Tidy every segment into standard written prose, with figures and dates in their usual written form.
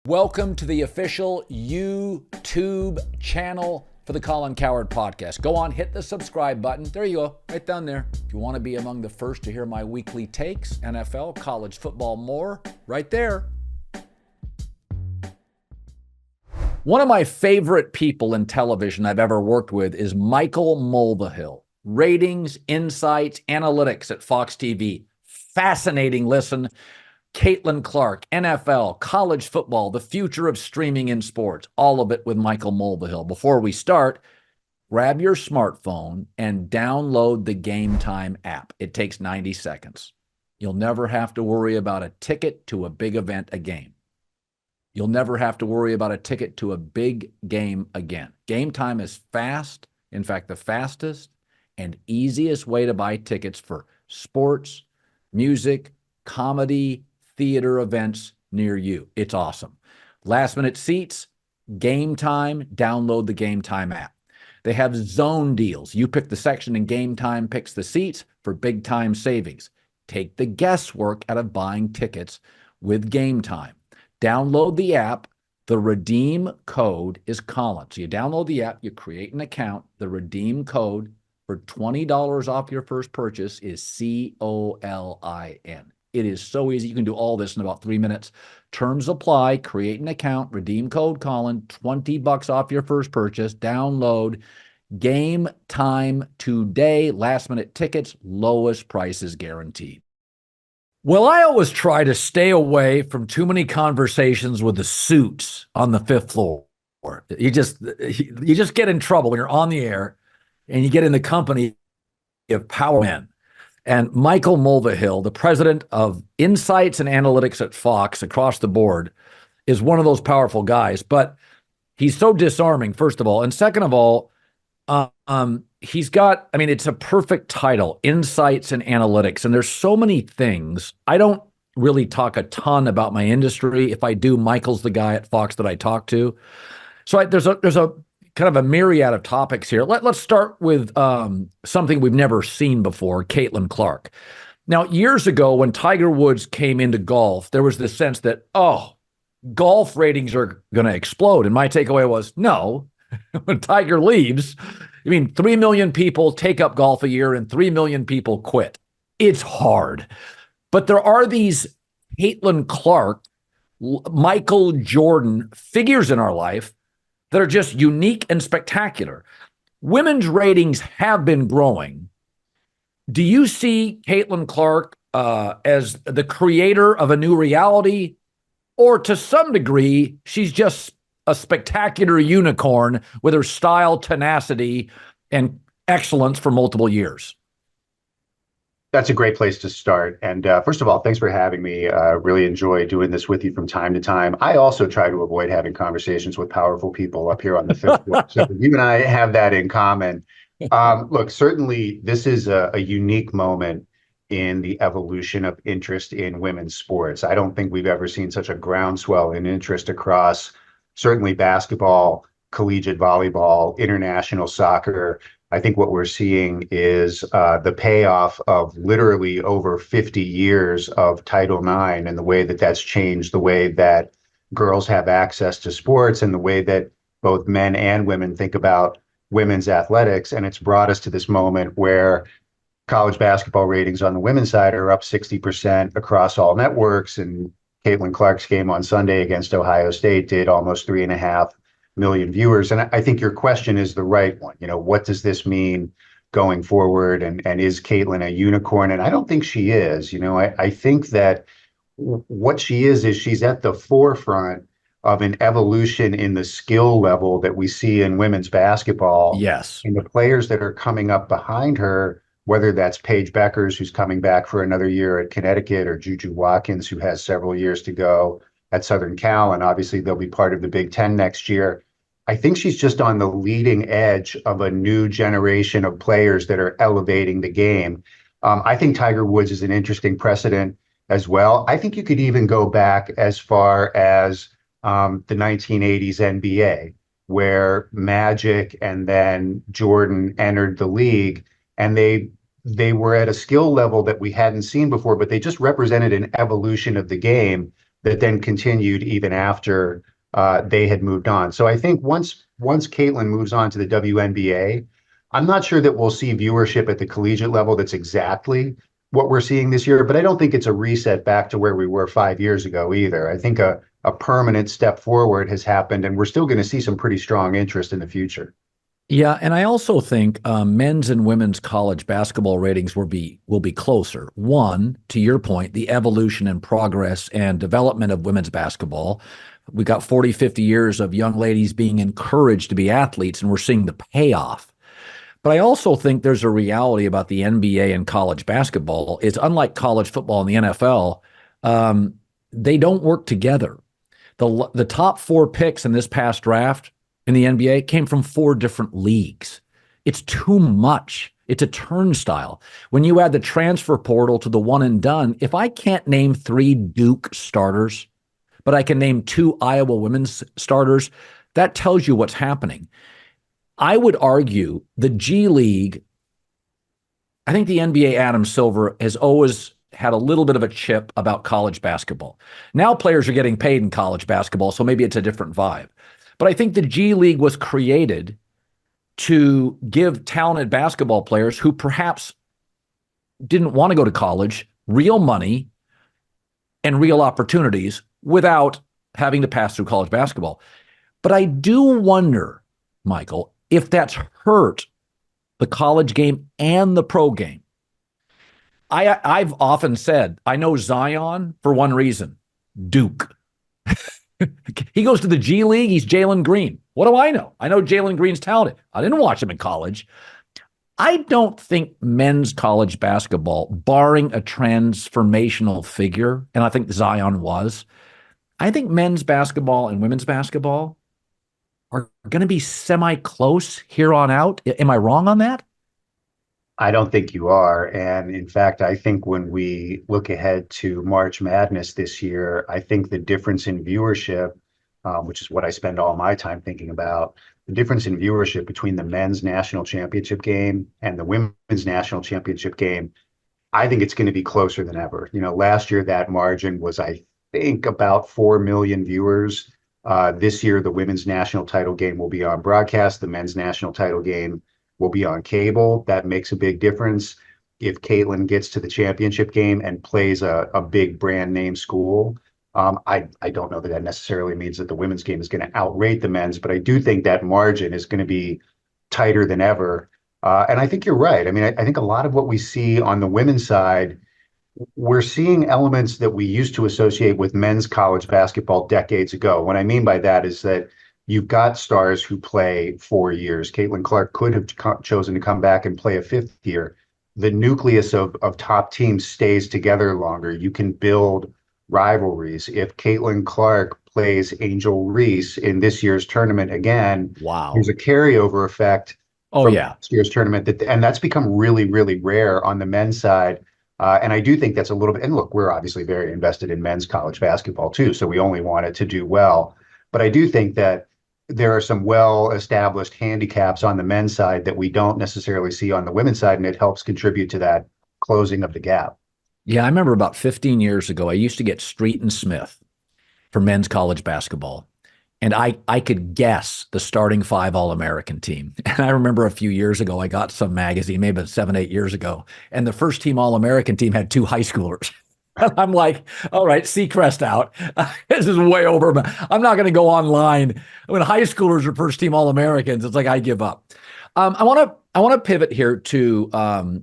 Welcome to the official YouTube channel for the Colin Cowherd podcast. Go on, hit the subscribe button. There you go, right down there. If you want to be among the first to hear my weekly takes, NFL, college football, more, right there. One of my favorite people in television I've ever worked with is Michael Mulvihill. Ratings, insights, analytics at Fox TV. Fascinating listen. Caitlin Clark, NFL, college football, the future of streaming in sports, all of it with Michael Mulvihill. Before we start, grab your smartphone and download the Game Time app. It takes 90 seconds. You'll never have to worry about a ticket to a big event again. You'll never have to worry about a ticket to a big game again. Game Time is fast, in fact, the fastest and easiest way to buy tickets for sports, music, comedy, theater events near you. It's awesome. Last minute seats, Game Time, download the Game Time app. They have zone deals. You pick the section and Game Time picks the seats for big time savings. Take the guesswork out of buying tickets with Game Time. Download the app. The redeem code is Colin. So you download the app, you create an account. The redeem code for $20 off your first purchase is COLIN. It is so easy. You can do all this in about 3 minutes. Terms apply. Create an account. Redeem code Colin. $20 off your first purchase. Download Game Time today. Last minute tickets. Lowest prices guaranteed. Well, I always try to stay away from too many conversations with the suits on the fifth floor. You just get in trouble when you're on the air and you get in the company of power men. And Michael Mulvihill, the president of Insights and Analytics at Fox across the board, is one of those powerful guys. But he's so disarming, first of all. And second of all, he's got, it's a perfect title, Insights and Analytics. And there's so many things. I don't really talk a ton about my industry. If I do, Michael's the guy at Fox that I talk to. So there's a kind of a myriad of topics here. Let's start with something we've never seen before, Caitlin Clark. Now, years ago, when Tiger Woods came into golf, there was this sense that, golf ratings are going to explode. And my takeaway was, no, when Tiger leaves, 3 million people take up golf a year and 3 million people quit. It's hard. But there are these Caitlin Clark, Michael Jordan figures in our life that are just unique and spectacular. Women's ratings have been growing. Do you see Caitlin Clark as the creator of a new reality? Or to some degree, she's just a spectacular unicorn with her style, tenacity, and excellence for multiple years? That's a great place to start. And first of all, thanks for having me. Really enjoy doing this with you from time to time. I also try to avoid having conversations with powerful people up here on the fifth floor. So you and I have that in common. Look, certainly this is a unique moment in the evolution of interest in women's sports. I don't think we've ever seen such a groundswell in interest across certainly basketball, collegiate volleyball, international soccer. I think what we're seeing is the payoff of literally over 50 years of Title IX and the way that that's changed the way that girls have access to sports and the way that both men and women think about women's athletics. And it's brought us to this moment where college basketball ratings on the women's side are up 60% across all networks. And Caitlin Clark's game on Sunday against Ohio State did almost 3.5 million viewers. And I think your question is the right one. What does this mean going forward? And is Caitlin a unicorn? And I don't think she is. I think that what she is she's at the forefront of an evolution in the skill level that we see in women's basketball. Yes. And the players that are coming up behind her, whether that's Paige Beckers, who's coming back for another year at Connecticut, or Juju Watkins, who has several years to go at Southern Cal, and obviously they'll be part of the Big Ten next year. I think she's just on the leading edge of a new generation of players that are elevating the game. I think Tiger Woods is an interesting precedent as well. I think you could even go back as far as the 1980s NBA, where Magic and then Jordan entered the league, and they were at a skill level that we hadn't seen before, but they just represented an evolution of the game that then continued even after they had moved on. So I think once Caitlin moves on to the WNBA, I'm not sure that we'll see viewership at the collegiate level that's exactly what we're seeing this year, but I don't think it's a reset back to where we were 5 years ago either. I think a permanent step forward has happened, and we're still going to see some pretty strong interest in the future. Yeah, and I also think men's and women's college basketball ratings will be closer. One, to your point, the evolution and progress and development of women's basketball. We got 40, 50 years of young ladies being encouraged to be athletes, and we're seeing the payoff. But I also think there's a reality about the NBA and college basketball. It's unlike college football and the NFL. They don't work together. The top four picks in this past draft in the NBA came from four different leagues. It's too much. It's a turnstile. When you add the transfer portal to the one and done, if I can't name three Duke starters, but I can name two Iowa women's starters, that tells you what's happening. I would argue the G League, I think the NBA Adam Silver has always had a little bit of a chip about college basketball. Now players are getting paid in college basketball, so maybe it's a different vibe. But I think the G League was created to give talented basketball players who perhaps didn't want to go to college real money and real opportunities without having to pass through college basketball. But I do wonder, Michael, if that's hurt the college game and the pro game. I've often said, I know Zion for one reason, Duke. He goes to the G League, he's Jalen Green. What do I know? I know Jalen Green's talented. I didn't watch him in college. I don't think men's college basketball, barring a transformational figure, and I think Zion was, I think men's basketball and women's basketball are going to be semi-close here on out. Am I wrong on that? I don't think you are. And in fact, I think when we look ahead to March Madness this year, I think the difference in viewership, which is what I spend all my time thinking about, the difference in viewership between the men's national championship game and the women's national championship game, I think it's going to be closer than ever. Last year that margin was, I think, about 4 million viewers. This year, the women's national title game will be on broadcast. The men's national title game will be on cable. That makes a big difference. If Caitlin gets to the championship game and plays a big brand name school, I don't know that that necessarily means that the women's game is going to outrate the men's, but I do think that margin is going to be tighter than ever. And I think you're right. I mean, I think a lot of what we see on the women's side, we're seeing elements that we used to associate with men's college basketball decades ago. What I mean by that is that you've got stars who play 4 years. Caitlin Clark could have chosen to come back and play a fifth year. The nucleus of top teams stays together longer. You can build rivalries. If Caitlin Clark plays Angel Reese in this year's tournament again, wow, there's a carryover effect from yeah, this year's tournament, and that's become really, really rare on the men's side. And I do think that's a little bit, and look, we're obviously very invested in men's college basketball too, so we only want it to do well. But I do think that there are some well-established handicaps on the men's side that we don't necessarily see on the women's side, and it helps contribute to that closing of the gap. Yeah, I remember about 15 years ago, I used to get Street and Smith for men's college basketball. And I could guess the starting five All-American team. And I remember a few years ago, I got some magazine, maybe 7, 8 years ago, and the first team All-American team had two high schoolers. I'm like, all right, Seacrest out. This is way over. I'm not going to go online. When high schoolers are first team All-Americans, it's like I give up. I want to pivot here to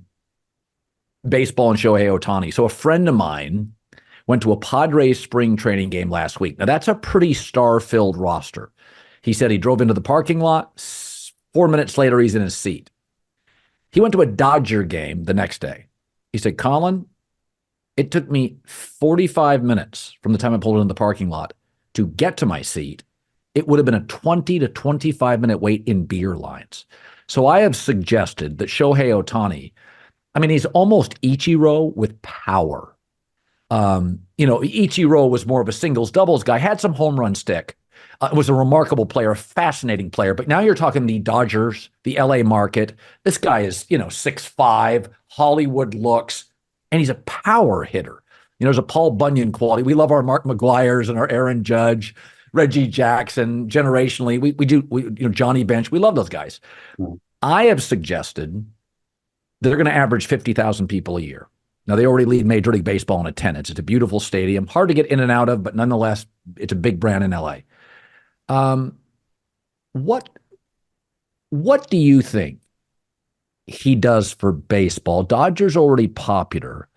baseball and Shohei Ohtani. So a friend of mine went to a Padres spring training game last week. Now, that's a pretty star-filled roster. He said he drove into the parking lot. 4 minutes later, he's in his seat. He went to a Dodger game the next day. He said, Colin, it took me 45 minutes from the time I pulled into the parking lot to get to my seat. It would have been a 20 to 25-minute wait in beer lines. So I have suggested that Shohei Ohtani, I mean, he's almost Ichiro with power. Ichiro was more of a singles doubles guy, had some home run stick, was a remarkable player, a fascinating player. But now you're talking the Dodgers, the LA market. This guy is, 6'5", Hollywood looks, and he's a power hitter. There's a Paul Bunyan quality. We love our Mark McGuires and our Aaron Judge, Reggie Jackson. Generationally, Johnny Bench. We love those guys. Mm. I have suggested they're going to average 50,000 people a year. Now, they already lead Major League Baseball in attendance. It's a beautiful stadium, hard to get in and out of, but nonetheless, it's a big brand in LA. What do you think he does for baseball? Dodgers already popular,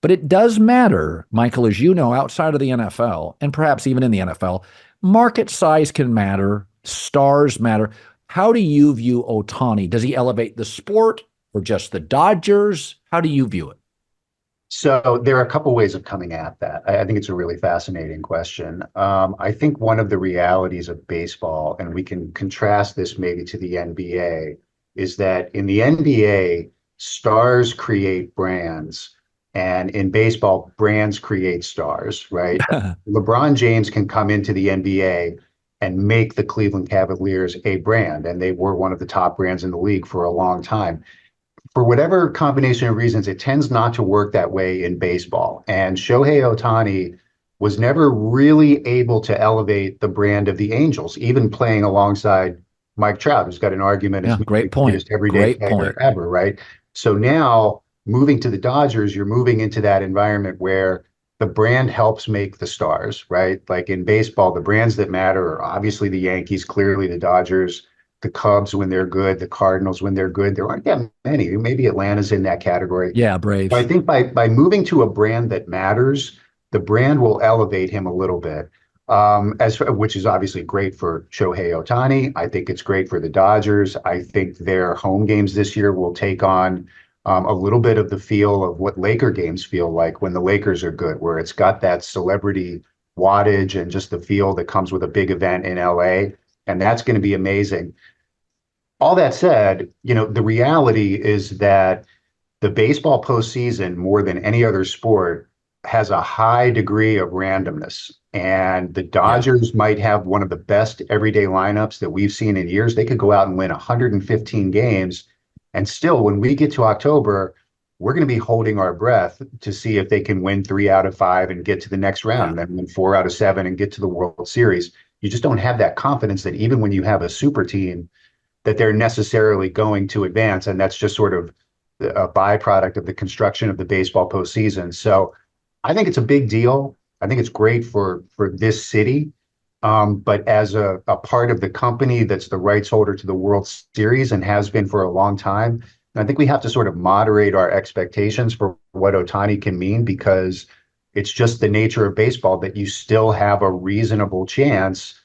but it does matter, Michael, as you know, outside of the NFL, and perhaps even in the NFL, market size can matter, stars matter. How do you view Ohtani? Does he elevate the sport or just the Dodgers? How do you view it? So there are a couple ways of coming at that. I think it's a really fascinating question. I think one of the realities of baseball, and we can contrast this maybe to the NBA, is that in the NBA, stars create brands, and in baseball, brands create stars, right? LeBron James can come into the NBA and make the Cleveland Cavaliers a brand, and they were one of the top brands in the league for a long time. For whatever combination of reasons, it tends not to work that way in baseball. And Shohei Ohtani was never really able to elevate the brand of the Angels, even playing alongside Mike Trout, who's got an argument as Great the point. greatest everyday Great player point. ever, right? So now moving to the Dodgers, you're moving into that environment where the brand helps make the stars, right? Like in baseball, the brands that matter are obviously the Yankees, clearly the Dodgers, the Cubs when they're good, the Cardinals when they're good. There aren't that many. Maybe Atlanta's in that category. Yeah, But I Braves. think by moving to a brand that matters, the brand will elevate him a little bit. Which is obviously great for Shohei Ohtani. I think it's great for the Dodgers. I think their home games this year will take on a little bit of the feel of what Laker games feel like when the Lakers are good, where it's got that celebrity wattage and just the feel that comes with a big event in LA. And that's going to be amazing. All that said, the reality is that the baseball postseason, more than any other sport, has a high degree of randomness. And the Yeah. Dodgers might have one of the best everyday lineups that we've seen in years. They could go out and win 115 games. And still, when we get to October, we're going to be holding our breath to see if they can win 3 out of 5 and get to the next round, Yeah. and then win 4 out of 7 and get to the World Series. You just don't have that confidence that even when you have a super team, that they're necessarily going to advance. And that's just sort of a byproduct of the construction of the baseball postseason. So I think it's a big deal. I think it's great for this city. But as a part of the company that's the rights holder to the World Series and has been for a long time, I think we have to sort of moderate our expectations for what Ohtani can mean, because it's just the nature of baseball that you still have a reasonable chance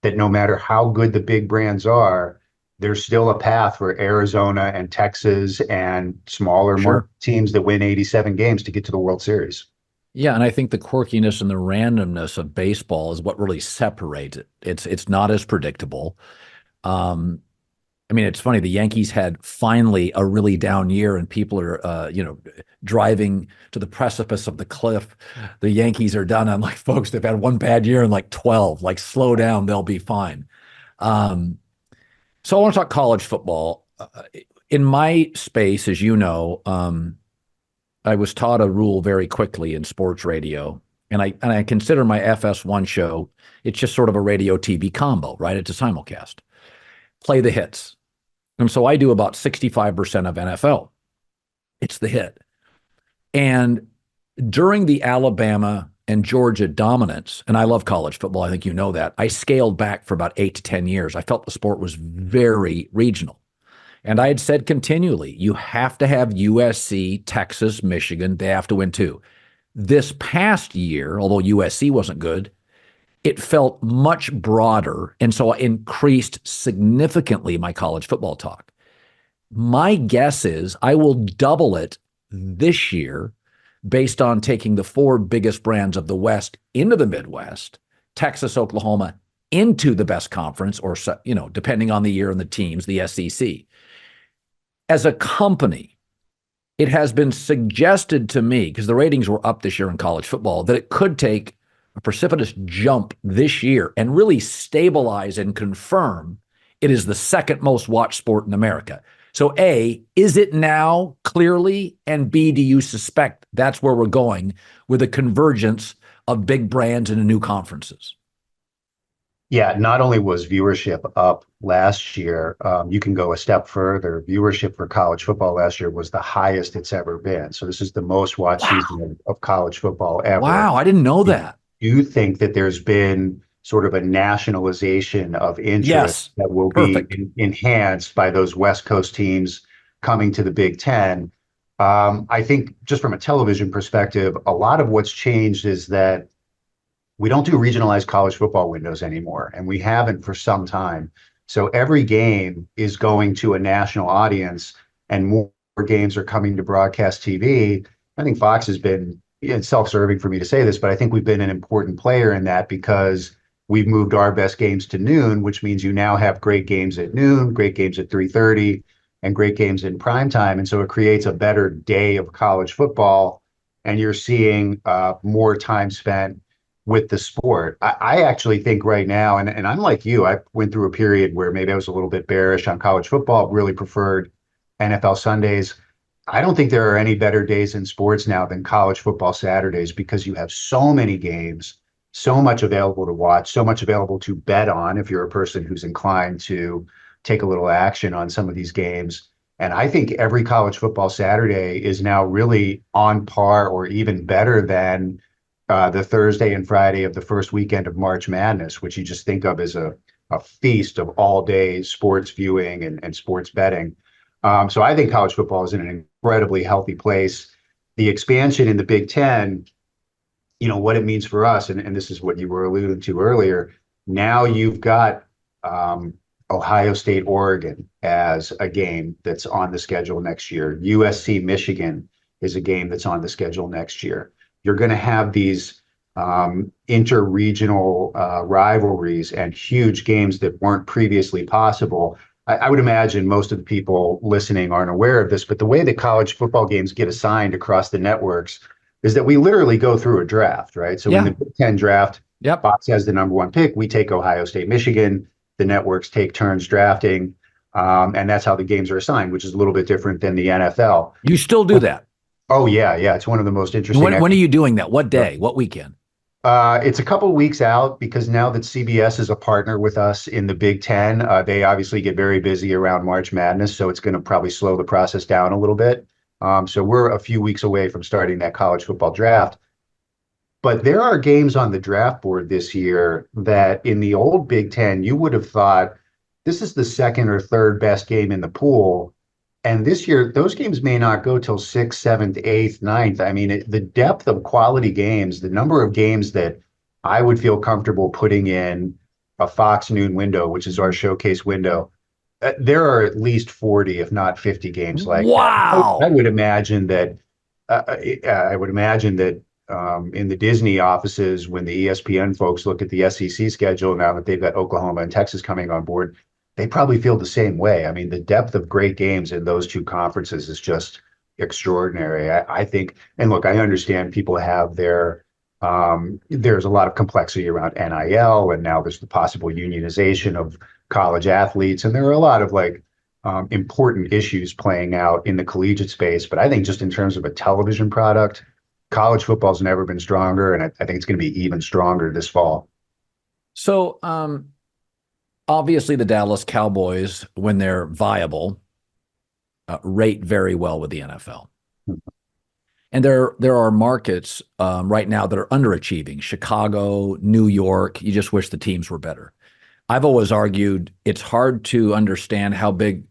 that no matter how good the big brands are, there's still a path for Arizona and Texas and smaller, more Sure. teams that win 87 games to get to the World Series. Yeah, and I think the quirkiness and the randomness of baseball is what really separates it. It's not as predictable. Um, I mean, it's funny. The Yankees had finally a really down year, and people are, driving to the precipice of the cliff. The Yankees are done. I'm like, folks, they've had one bad year in like 12. Like, slow down, they'll be fine. Um, so I want to talk college football. In my space, as you know, I was taught a rule very quickly in sports radio, and I consider my FS1 show. It's just sort of a radio TV combo, right? It's a simulcast. Play the hits. And so I do about 65% of NFL. It's the hit. And during the Alabama and Georgia dominance, and I love college football, I think you know that, I scaled back for about 8 to 10 years. I felt the sport was very regional. And I had said continually, you have to have USC, Texas, Michigan. They have to win too. This past year, although USC wasn't good, it felt much broader. And so I increased significantly my college football talk. My guess is I will double it this year based on taking the 4 biggest brands of the West into the Midwest, Texas, Oklahoma, into the best conference, or, depending on the year and the teams, the SEC. As a company, it has been suggested to me, because the ratings were up this year in college football, that it could take a precipitous jump this year and really stabilize and confirm it is the second most watched sport in America. So A, is it now clearly? And B, do you suspect that's where we're going with a convergence of big brands into new conferences? Yeah, not only was viewership up last year, you can go a step further. Viewership for college football last year was the highest it's ever been. So this is the most watched Wow. season of college football ever. Wow. I didn't know that. Do you think that there's been sort of a nationalization of interest Yes. that will be Perfect. enhanced by those West Coast teams coming to the Big Ten? I think just from a television perspective, a lot of what's changed is that we don't do regionalized college football windows anymore, and we haven't for some time. So every game is going to a national audience, and more games are coming to broadcast TV. I think Fox has been, it's self-serving for me to say this, but I think we've been an important player in that because we've moved our best games to noon, which means you now have great games at noon, great games at 3:30, and great games in prime time. And so it creates a better day of college football, and you're seeing more time spent with the sport. I actually think right now, and I'm like you, I went through a period where maybe I was a little bit bearish on college football, really preferred NFL Sundays. I don't think there are any better days in sports now than college football Saturdays because you have so many games, so much available to watch, so much available to bet on if you're a person who's inclined to take a little action on some of these games. And I think every college football Saturday is now really on par or even better than the Thursday and Friday of the first weekend of March Madness, which you just think of as a feast of all day sports viewing and sports betting. So I think college football is in an incredibly healthy place. The expansion in the Big Ten, what it means for us, and this is what you were alluding to earlier. Now you've got Ohio State, Oregon as a game that's on the schedule next year. USC, Michigan is a game that's on the schedule next year. You're going to have these inter-regional rivalries and huge games that weren't previously possible. I would imagine most of the people listening aren't aware of this, but the way that college football games get assigned across the networks is that we literally go through a draft, right? So in the Yeah. Big Ten draft, Yep. Fox has the number one pick. We take Ohio State, Michigan. The networks take turns drafting, and that's how the games are assigned, which is a little bit different than the NFL. You still do that. Oh yeah, it's one of the most interesting. When are you doing that? What day? What weekend? It's a couple of weeks out because now that CBS is a partner with us in the Big Ten, they obviously get very busy around March Madness, so it's going to probably slow the process down a little bit. So we're a few weeks away from starting that college football draft. But there are games on the draft board this year that in the old Big Ten, you would have thought this is the second or third best game in the pool. And this year, those games may not go till sixth, seventh, eighth, ninth. I mean, the depth of quality games, the number of games that I would feel comfortable putting in a Fox noon window, which is our showcase window, there are at least 40, if not 50 games like that. I Wow. would imagine that in the Disney offices, when the ESPN folks look at the SEC schedule now that they've got Oklahoma and Texas coming on board, they probably feel the same way. I mean, the depth of great games in those two conferences is just extraordinary. I think, and look, I understand people have there's a lot of complexity around NIL, and now there's the possible unionization of college athletes, and there are a lot of important issues playing out in the collegiate space. But I think just in terms of a television product, college football's never been stronger, and I think it's going to be even stronger this fall. So, obviously, the Dallas Cowboys, when they're viable, rate very well with the NFL. And there are markets right now that are underachieving. Chicago, New York. You just wish the teams were better. I've always argued it's hard to understand how big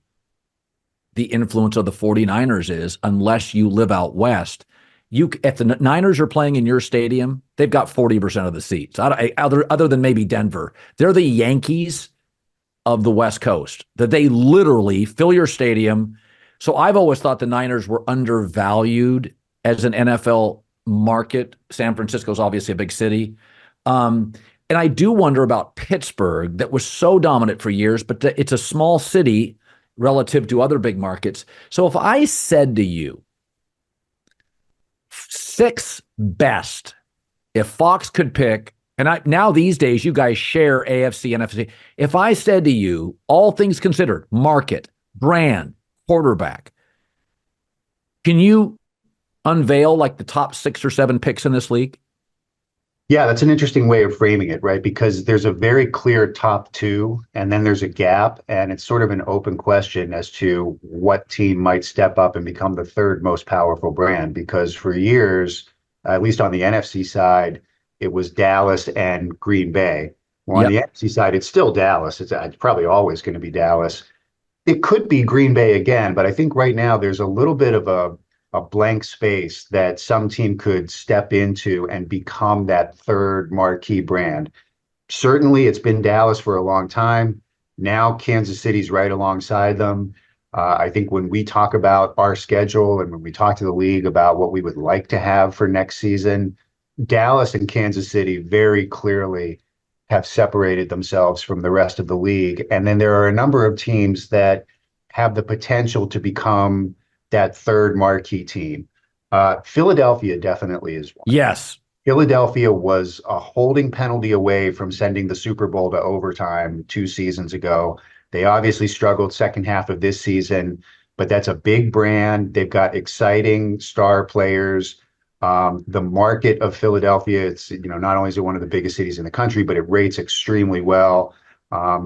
the influence of the 49ers is unless you live out west. If the Niners are playing in your stadium, they've got 40% of the seats. Other than maybe Denver, they're the Yankees of the West Coast. That they literally fill your stadium. So I've always thought the Niners were undervalued as an NFL market. San Francisco's obviously a big city. And I do wonder about Pittsburgh, that was so dominant for years, but it's a small city relative to other big markets. So if I said to you, six best, if Fox could pick, and now these days you guys share AFC and NFC. If I said to you, all things considered, market, brand, quarterback. Can you unveil like the top 6 or 7 picks in this league? Yeah, that's an interesting way of framing it, right? Because there's a very clear top two, and then there's a gap, and it's sort of an open question as to what team might step up and become the third most powerful brand. Because for years, at least on the NFC side, it was Dallas and Green Bay. Well, on Yep. the NFC side, it's still Dallas. It's probably always going to be Dallas. It could be Green Bay again, but I think right now there's a little bit of a blank space that some team could step into and become that third marquee brand. Certainly, it's been Dallas for a long time. Now, Kansas City's right alongside them. I think when we talk about our schedule and when we talk to the league about what we would like to have for next season, Dallas and Kansas City very clearly have separated themselves from the rest of the league. And then there are a number of teams that have the potential to become that third marquee team. Philadelphia definitely is one. Yes. Philadelphia was a holding penalty away from sending the Super Bowl to overtime 2 seasons ago. They obviously struggled second half of this season, but that's a big brand. They've got exciting star players. The market of Philadelphia, it's, not only is it one of the biggest cities in the country, but it rates extremely well.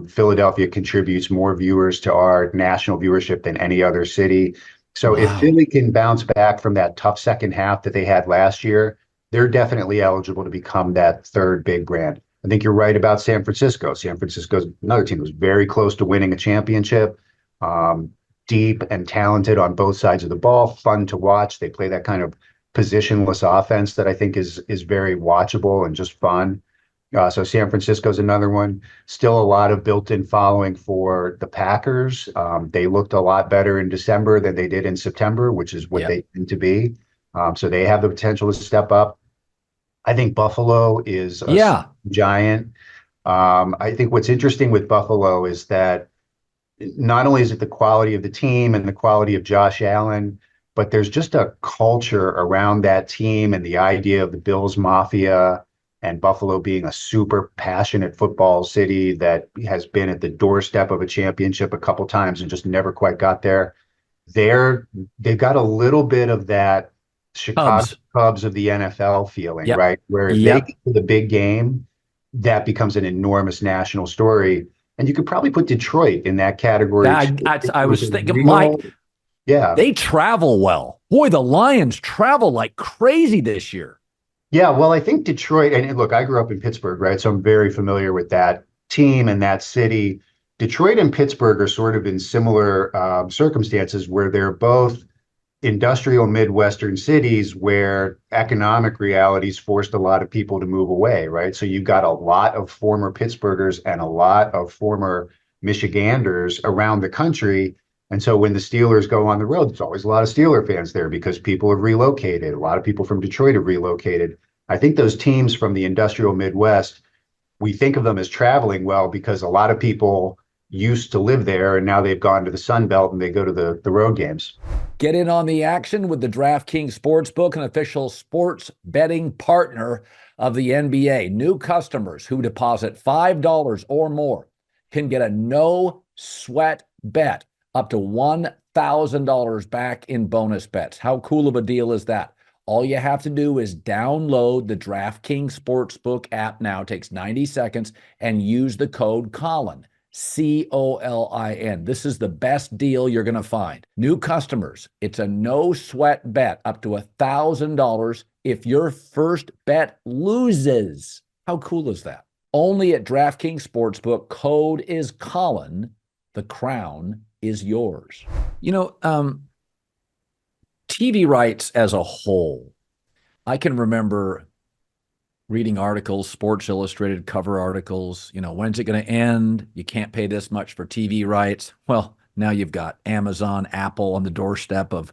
Philadelphia contributes more viewers to our national viewership than any other city. So if Wow. Philly can bounce back from that tough second half that they had last year, they're definitely eligible to become that third big brand. I think you're right about San Francisco. San Francisco's another team that was very close to winning a championship. Deep and talented on both sides of the ball, fun to watch. They play that kind of positionless offense that I think is very watchable and just fun. So San Francisco's another one. Still a lot of built-in following for the Packers. They looked a lot better in December than they did in September, which is what Yep. they tend to be. So they have the potential to step up. I think Buffalo is a Yeah. giant. I think what's interesting with Buffalo is that not only is it the quality of the team and the quality of Josh Allen, but there's just a culture around that team and the idea of the Bills Mafia and Buffalo being a super passionate football city that has been at the doorstep of a championship a couple times and just never quite got there. They've got a little bit of that Chicago Cubs. Cubs of the NFL feeling, Yep. right? Where if they Yep. get to the big game, that becomes an enormous national story. And you could probably put Detroit in that category too. I It was was a thinking, Mike, real, yeah. they travel well. Boy, the Lions travel like crazy this year. Yeah, well, I think Detroit, and look, I grew up in Pittsburgh, right? So I'm very familiar with that team and that city. Detroit and Pittsburgh are sort of in similar circumstances where they're both industrial Midwestern cities where economic realities forced a lot of people to move away, right? So you've got a lot of former Pittsburghers and a lot of former Michiganders around the country. And so when the Steelers go on the road, there's always a lot of Steeler fans there because people have relocated. A lot of people from Detroit have relocated. I think those teams from the industrial Midwest, we think of them as traveling well because a lot of people used to live there and now they've gone to the Sun Belt and they go to the road games. Get in on the action with the DraftKings Sportsbook, an official sports betting partner of the NBA. New customers who deposit $5 or more can get a no sweat bet up to $1,000 back in bonus bets. How cool of a deal is that? All you have to do is download the DraftKings Sportsbook app now. It takes 90 seconds and use the code Colin. Colin. This is the best deal you're going to find. New customers, it's a no sweat bet up to $1,000 if your first bet loses. How cool is that? Only at DraftKings Sportsbook. Code is Colin. The crown is yours. TV rights as a whole, I can remember reading articles, Sports Illustrated cover articles, when's it going to end? You can't pay this much for TV rights. Well, now you've got Amazon, Apple on the doorstep of,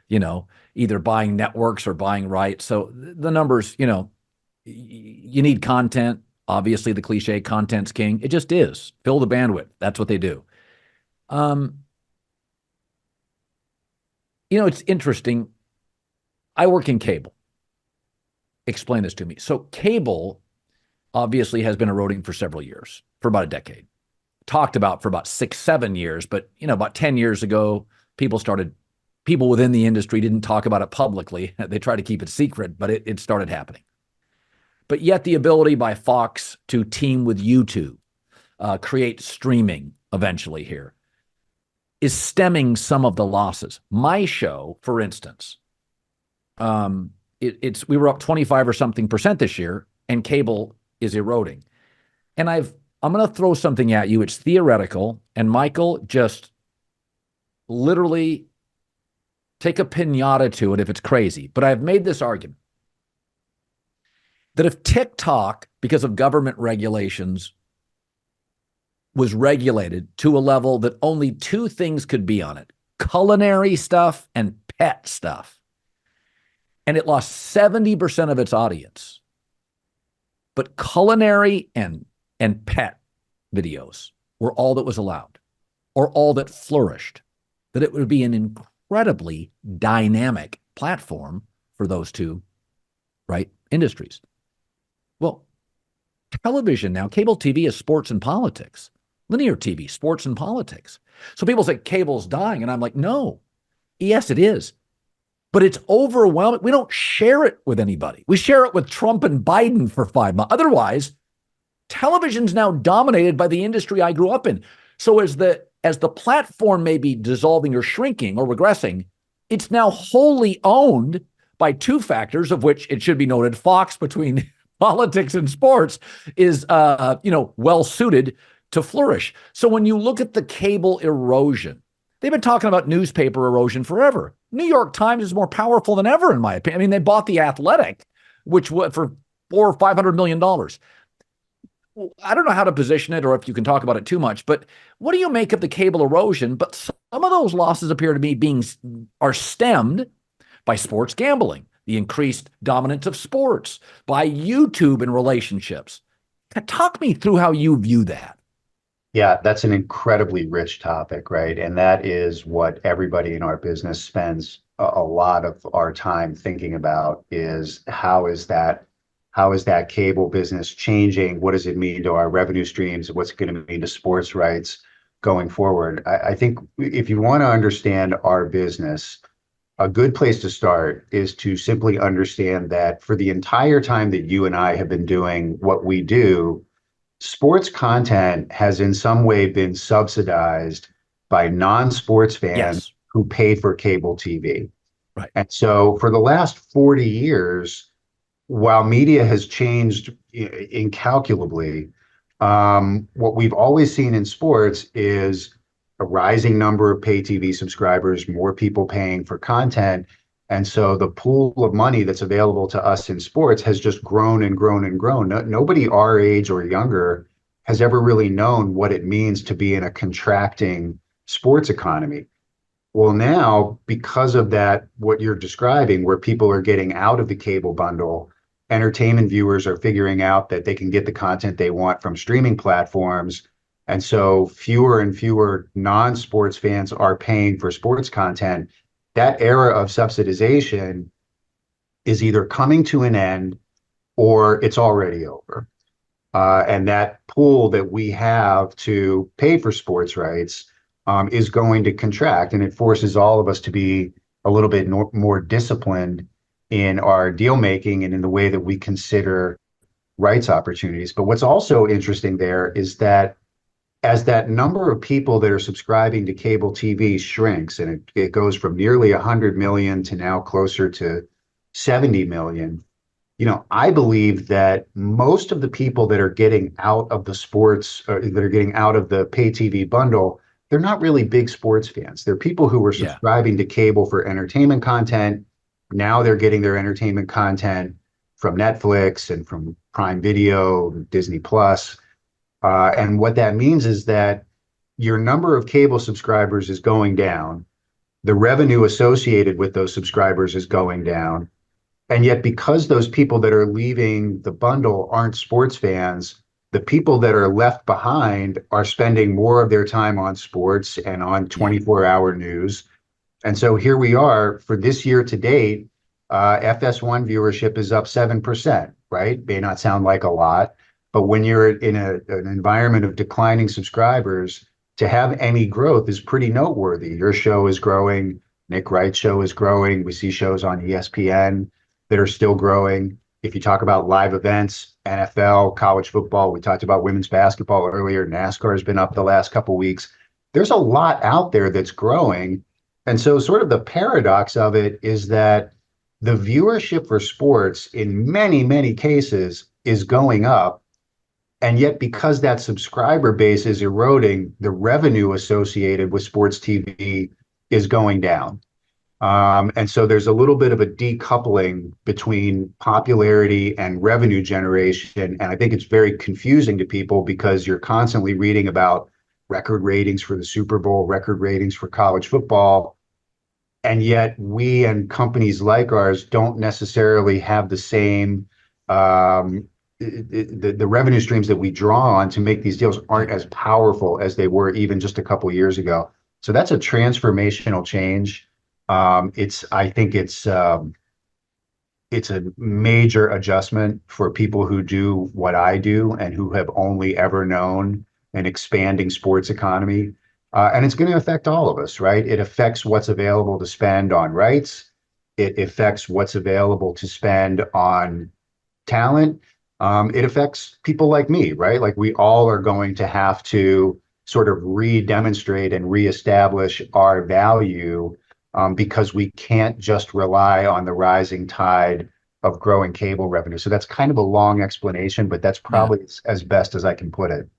either buying networks or buying rights. So the numbers, you need content. Obviously, the cliche content's king. It just is. Fill the bandwidth. That's what they do. It's interesting. I work in cable. Explain this to me. So cable obviously has been eroding for several years, for about a decade. Talked about for about 6, 7 years, but about 10 years ago, people within the industry didn't talk about it publicly. They tried to keep it secret, but it started happening. But yet the ability by Fox to team with YouTube, create streaming eventually here, is stemming some of the losses. My show, for instance, we were up 25 or something percent this year, and cable is eroding. And I'm going to throw something at you. It's theoretical, and Michael, just literally take a piñata to it if it's crazy. But I've made this argument that if TikTok, because of government regulations, was regulated to a level that only two things could be on it: culinary stuff and pet stuff, and it lost 70% of its audience, but culinary and pet videos were all that was allowed, or all that flourished, that it would be an incredibly dynamic platform for those two, right, industries. Well, television now, cable TV is sports and politics. Linear TV, sports and politics. So people say cable's dying, and I'm like, no. Yes, it is. But it's overwhelming. We don't share it with anybody. We share it with Trump and Biden for 5 months. Otherwise, television's now dominated by the industry I grew up in. So as the platform may be dissolving or shrinking or regressing, it's now wholly owned by two factors, of which it should be noted, Fox, between politics and sports, is well suited to flourish. So when you look at the cable erosion, they've been talking about newspaper erosion forever. New York Times is more powerful than ever, in my opinion. I mean, they bought The Athletic, which for $400 or $500 million. I don't know how to position it, or if you can talk about it too much, but what do you make of the cable erosion? But some of those losses appear to me are stemmed by sports gambling, the increased dominance of sports, by YouTube and relationships. Talk me through how you view that. Yeah, that's an incredibly rich topic, right? And that is what everybody in our business spends a lot of our time thinking about, is how is that cable business changing? What does it mean to our revenue streams? What's it going to mean to sports rights going forward? I think if you want to understand our business, a good place to start is to simply understand that for the entire time that you and I have been doing what we do, sports content has in some way been subsidized by non-sports fans who pay for cable TV. Right. And so for the last 40 years, while media has changed incalculably, what we've always seen in sports is a rising number of pay TV subscribers, more people paying for content. And so the pool of money that's available to us in sports has just grown and grown and grown. Nobody our age or younger has ever really known what it means to be in a contracting sports economy. Well, now, because of that, what you're describing, where people are getting out of the cable bundle, entertainment viewers are figuring out that they can get the content they want from streaming platforms. And so fewer and fewer non-sports fans are paying for sports content. That era of subsidization is either coming to an end or it's already over. And that pool that we have to pay for sports rights is going to contract, and it forces all of us to be a little bit more disciplined in our deal making and in the way that we consider rights opportunities. But what's also interesting there is that as that number of people that are subscribing to cable TV shrinks, and it goes from nearly 100 million to now closer to 70 million, I believe that most of the people that are getting out of the sports, or that are getting out of the pay TV bundle, they're not really big sports fans. They're people who were subscribing to cable for entertainment content. Now they're getting their entertainment content from Netflix and from Prime Video, Disney Plus. And what that means is that your number of cable subscribers is going down. The revenue associated with those subscribers is going down. And yet, because those people that are leaving the bundle aren't sports fans, the people that are left behind are spending more of their time on sports and on 24-hour news. And so here we are for this year to date, FS1 viewership is up 7%, right? May not sound like a lot, but when you're in an environment of declining subscribers, to have any growth is pretty noteworthy. Your show is growing. Nick Wright's show is growing. We see shows on ESPN that are still growing. If you talk about live events, NFL, college football, we talked about women's basketball earlier. NASCAR has been up the last couple of weeks. There's a lot out there that's growing. And so, sort of the paradox of it is that the viewership for sports in many, many cases is going up. And yet, because that subscriber base is eroding, the revenue associated with sports TV is going down. And so there's a little bit of a decoupling between popularity and revenue generation. And I think it's very confusing to people because you're constantly reading about record ratings for the Super Bowl, record ratings for college football. And yet we and companies like ours don't necessarily have the same the revenue streams that we draw on to make these deals aren't as powerful as they were even just a couple of years ago. So that's a transformational change. I think it's a major adjustment for people who do what I do and who have only ever known an expanding sports economy. And it's going to affect all of us, right? It affects what's available to spend on rights. It affects what's available to spend on talent. It affects people like me, right? Like we all are going to have to sort of re-demonstrate and reestablish our value because we can't just rely on the rising tide of growing cable revenue. So that's kind of a long explanation, but that's probably as best as I can put it.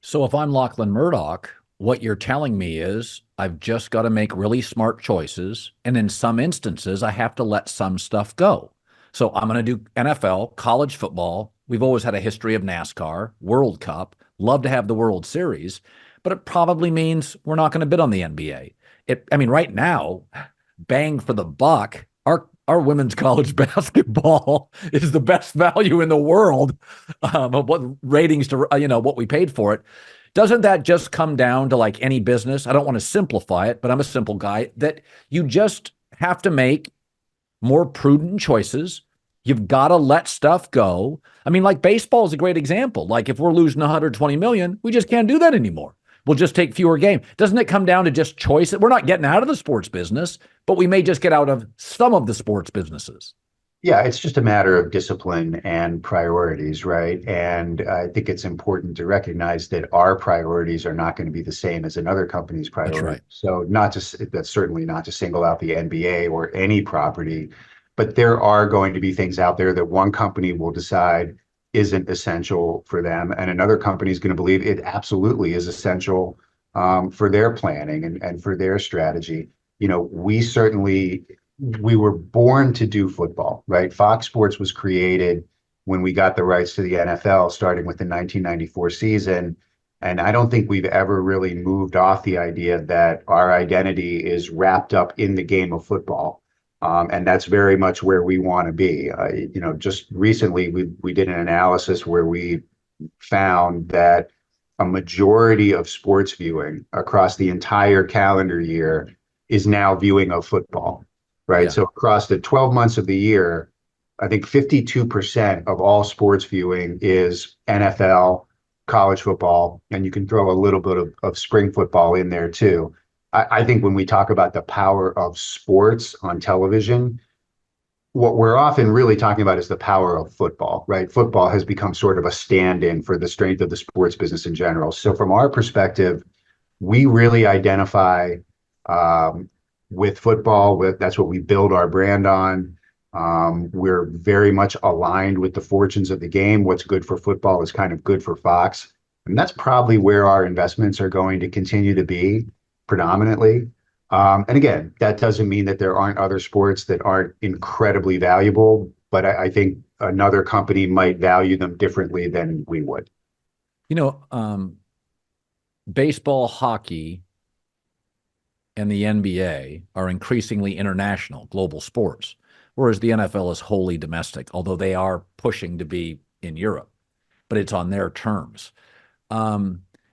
So if I'm Lachlan Murdoch, what you're telling me is I've just got to make really smart choices. And in some instances, I have to let some stuff go. So I'm going to do NFL, college football. We've always had a history of NASCAR, World Cup, love to have the World Series, but it probably means we're not going to bid on the NBA. I mean, right now, bang for the buck, our women's college basketball is the best value in the world of what ratings to, what we paid for it. Doesn't that just come down to like any business? I don't want to simplify it, but I'm a simple guy, that you just have to make more prudent choices. You've got to let stuff go. I mean, like baseball is a great example. Like if we're losing 120 million, we just can't do that anymore. We'll just take fewer games. Doesn't it come down to just choice? We're not getting out of the sports business, but we may just get out of some of the sports businesses. Yeah, it's just a matter of discipline and priorities, right? And I think it's important to recognize that our priorities are not going to be the same as another company's priorities. That's right. So that's certainly not to single out the NBA or any property, but there are going to be things out there that one company will decide isn't essential for them, and another company is going to believe it absolutely is essential for their planning and for their strategy. We were born to do football, right? Fox Sports was created when we got the rights to the NFL, starting with the 1994 season. And I don't think we've ever really moved off the idea that our identity is wrapped up in the game of football. And that's very much where we want to be. Just recently, we did an analysis where we found that a majority of sports viewing across the entire calendar year is now viewing of football. Right. Yeah. So across the 12 months of the year, I think 52% of all sports viewing is NFL, college football, and you can throw a little bit of spring football in there too. I think when we talk about the power of sports on television, what we're often really talking about is the power of football, right? Football has become sort of a stand-in for the strength of the sports business in general. So from our perspective, we really identify with football. That's what we build our brand on. We're very much aligned with the fortunes of the game. What's good for football is kind of good for Fox. And that's probably where our investments are going to continue to be predominantly. And again, that doesn't mean that there aren't other sports that aren't incredibly valuable, but I think another company might value them differently than we would. Baseball, hockey, and the NBA are increasingly international, global sports, whereas the NFL is wholly domestic, although they are pushing to be in Europe, but it's on their terms.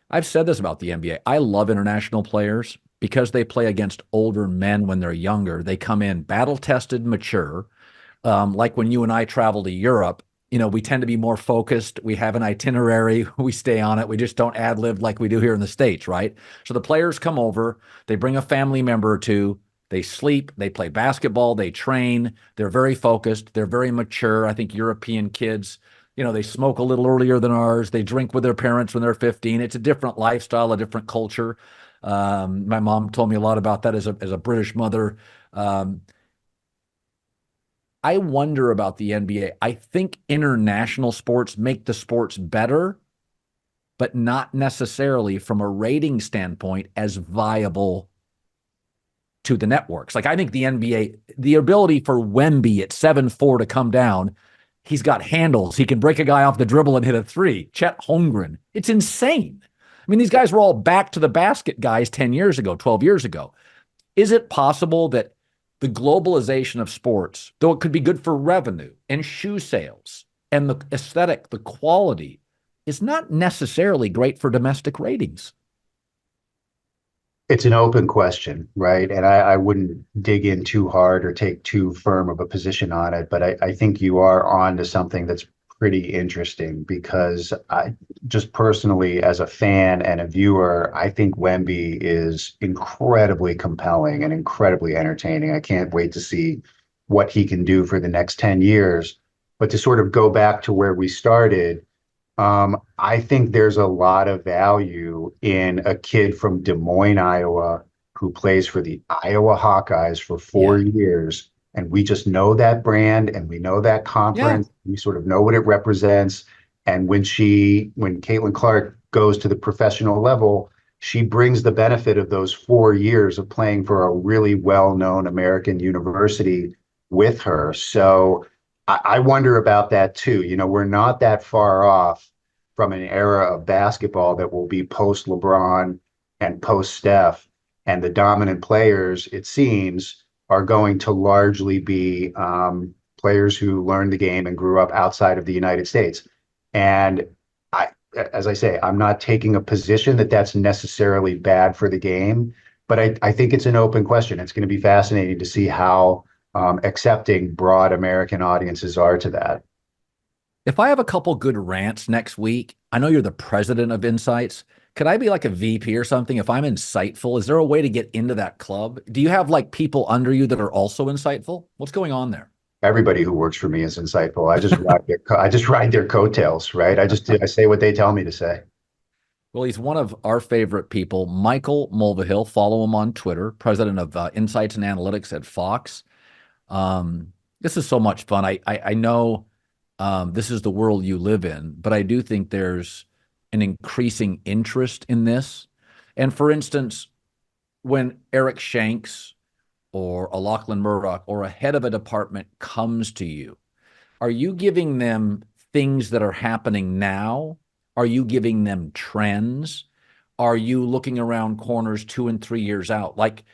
I've said this about the NBA. I love international players because they play against older men when they're younger. They come in battle-tested, mature. Like when you and I travel to Europe, we tend to be more focused. We have an itinerary. We stay on it. We just don't ad lib like we do here in the States, right? So the players come over, they bring a family member or two, they sleep, they play basketball, they train. They're very focused. They're very mature. I think European kids, they smoke a little earlier than ours. They drink with their parents when they're 15. It's a different lifestyle, a different culture. My mom told me a lot about that as a British mother. Um, I wonder about the NBA. I think international sports make the sports better, but not necessarily from a rating standpoint as viable to the networks. Like I think the NBA, the ability for Wemby at 7'4" to come down, he's got handles. He can break a guy off the dribble and hit a three. Chet Holmgren. It's insane. I mean, these guys were all back to the basket guys 10 years ago, 12 years ago. Is it possible that the globalization of sports, though it could be good for revenue and shoe sales and the aesthetic, the quality, is not necessarily great for domestic ratings? It's an open question, right? And I wouldn't dig in too hard or take too firm of a position on it, but I think you are on to something that's pretty interesting because I just personally, as a fan and a viewer, I think Wemby is incredibly compelling and incredibly entertaining. I can't wait to see what he can do for the next 10 years. But to sort of go back to where we started, I think there's a lot of value in a kid from Des Moines, Iowa, who plays for the Iowa Hawkeyes for four Yeah. years. And we just know that brand and we know that Yeah. conference. We sort of know what it represents. And when Caitlin Clark goes to the professional level, she brings the benefit of those 4 years of playing for a really well-known American university with her. So I wonder about that too. We're not that far off from an era of basketball that will be post LeBron and post Steph. And the dominant players, it seems, are going to largely be players who learned the game and grew up outside of the United States. And I, as I say, I'm not taking a position that that's necessarily bad for the game, but I think it's an open question. It's going to be fascinating to see how accepting broad American audiences are to that. If I have a couple good rants next week, I know you're the president of Insights. Could I be like a VP or something? If I'm insightful, is there a way to get into that club? Do you have like people under you that are also insightful? What's going on there? Everybody who works for me is insightful. I just ride their coattails, right? I say what they tell me to say. Well, he's one of our favorite people, Michael Mulvihill. Follow him on Twitter, president of Insights and Analytics at Fox. This is so much fun. I know this is the world you live in, but I do think there's an increasing interest in this. And for instance, when Eric Shanks or a Lachlan Murdoch or a head of a department comes to you, are you giving them things that are happening now? Are you giving them trends? Are you looking around corners 2 and 3 years out? Like,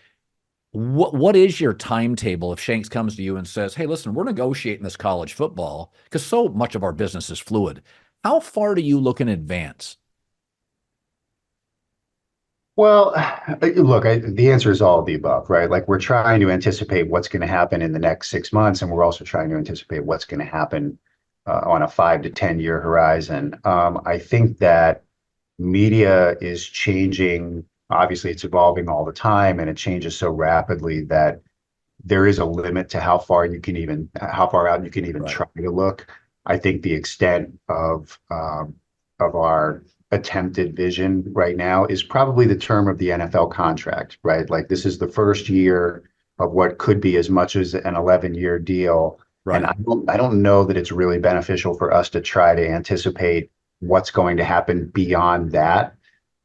what is your timetable if Shanks comes to you and says, hey, listen, we're negotiating this college football because so much of our business is fluid. How far do you look in advance? Well, look, the answer is all of the above, right? Like we're trying to anticipate what's going to happen in the next 6 months, and we're also trying to anticipate what's going to happen on a 5 to 10 year horizon. I think that media is changing. Obviously, it's evolving all the time, and it changes so rapidly that there is a limit to how far out you can even Right. try to look. I think the extent of our attempted vision right now is probably the term of the NFL contract, right? Like this is the first year of what could be as much as an 11-year deal. And Right. I don't know that it's really beneficial for us to try to anticipate what's going to happen beyond that.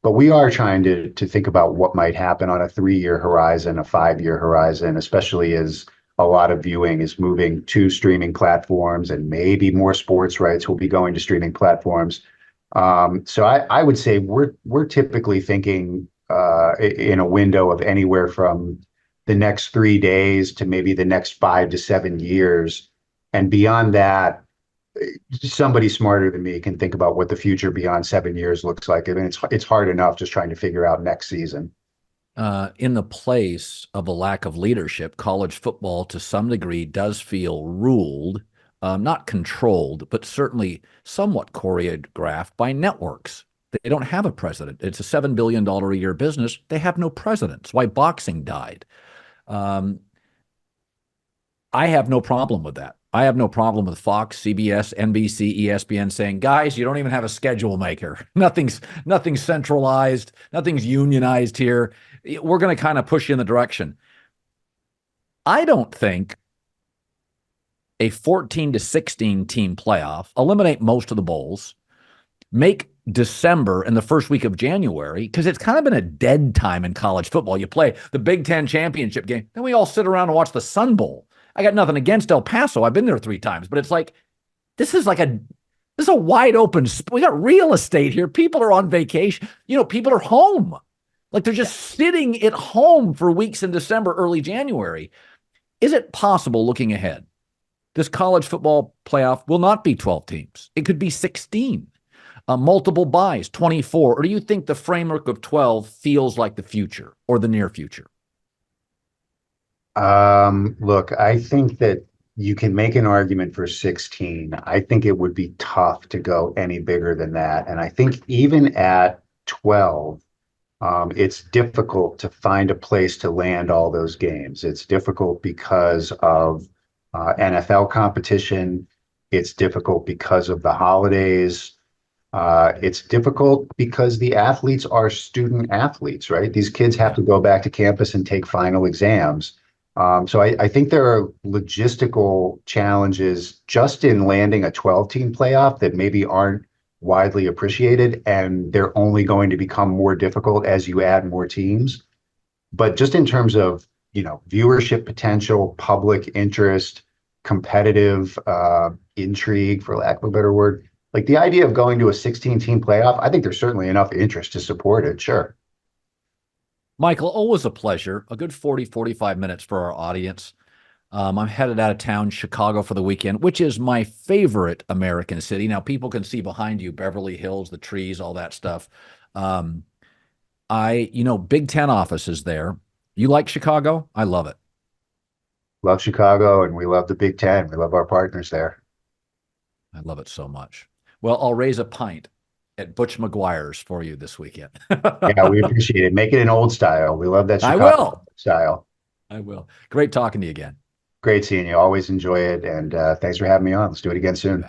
But we are trying to think about what might happen on a 3 year horizon, a 5 year horizon, especially as a lot of viewing is moving to streaming platforms and maybe more sports rights will be going to streaming platforms. So I would say we're typically thinking in a window of anywhere from the next 3 days to maybe the next 5 to 7 years. And beyond that, somebody smarter than me can think about what the future beyond 7 years looks like. I mean, it's hard enough just trying to figure out next season. In the place of a lack of leadership, college football to some degree does feel ruled not controlled, but certainly somewhat choreographed by networks. They don't have a president. It's a $7 billion a year business. They have no president. It's why boxing died. Um, I have no problem with that. I have no problem with Fox, CBS, NBC, ESPN saying, guys, you don't even have a schedule maker. Nothing's centralized. Nothing's unionized here. We're going to kind of push you in the direction. I don't think a 14 to 16 team playoff, eliminate most of the bowls, make December and the first week of January, because it's kind of been a dead time in college football. You play the Big Ten championship game, then we all sit around and watch the Sun Bowl. I got nothing against El Paso. I've been there 3 times, but it's like, this is a wide open, we got real estate here. People are on vacation. People are home. Like they're just sitting at home for weeks in December, early January. Is it possible, looking ahead, this college football playoff will not be 12 teams? It could be 16, multiple buys, 24. Or do you think the framework of 12 feels like the future or the near future? Look, I think that you can make an argument for 16. I think it would be tough to go any bigger than that. And I think even at 12, it's difficult to find a place to land all those games. It's difficult because of NFL competition. It's difficult because of the holidays. It's difficult because the athletes are student athletes, right? These kids have to go back to campus and take final exams. So I think there are logistical challenges just in landing a 12-team playoff that maybe aren't widely appreciated, and they're only going to become more difficult as you add more teams. But just in terms of, viewership potential, public interest, competitive intrigue, for lack of a better word, like the idea of going to a 16-team playoff, I think there's certainly enough interest to support it. Sure. Michael, always a pleasure. A good 40, 45 minutes for our audience. I'm headed out of town, Chicago, for the weekend, which is my favorite American city. Now, people can see behind you, Beverly Hills, the trees, all that stuff. Big Ten offices there. You like Chicago? I love it. Love Chicago, and we love the Big Ten. We love our partners there. I love it so much. Well, I'll raise a pint at Butch McGuire's for you this weekend. Yeah, we appreciate it. Make it an old style. We love that Chicago style. I will. Great talking to you again. Great seeing you. Always enjoy it. And thanks for having me on. Let's do it again soon.